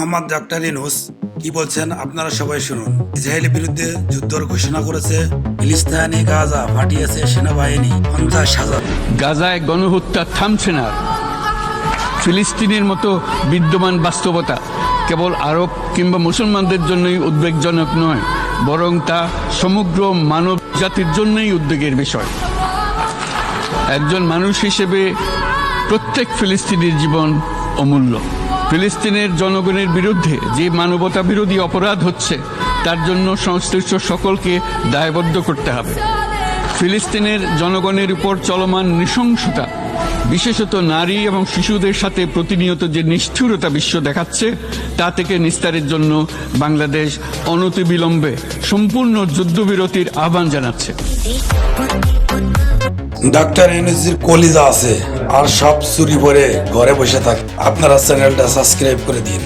Mohammad doctor Yunus কি বলছেন আপনারা সবাই শুনুন। ইসরায়েলের বিরুদ্ধে যুদ্ধের ঘোষণা করেছে ফিলিস্তিনি, গাজা ফাটিয়েছে সেনাবাহিনী 50,000। গাজায় গণহত্যা থামছে না। ফিলিস্তিনের মতো বিদ্যমান বাস্তবতা কেবল আরব কিংবা মুসলমানদের জন্যই উদ্বেগজনক নয়, বরং তা সমগ্র মানব জাতির জন্যই উদ্বেগের বিষয়। একজন মানুষ হিসেবে প্রত্যেক ফিলিস্তিনির জীবন অমূল্য। ফিলিস্তিনের জনগণের বিরুদ্ধে যে মানবতা বিরোধী অপরাধ হচ্ছে তার জন্য সংশ্লিষ্ট সকলকে দায়বদ্ধ করতে হবে। ফিলিস্তিনের জনগণের উপর চলমান নৃশংসতা, বিশেষত নারী এবং শিশুদের সাথে প্রতিনিয়ত যে নিষ্ঠুরতা বিশ্ব দেখাচ্ছে, তা থেকে নিস্তারের জন্য বাংলাদেশ অনতিবিলম্বে সম্পূর্ণ যুদ্ধবিরতির আহ্বান জানাচ্ছে। ডক্টর ইউনূসের কলিজা আছে আর সব চুরি করে ঘরে বসে থাকে। আপনারা চ্যানেলটা সাবস্ক্রাইব করে দিন।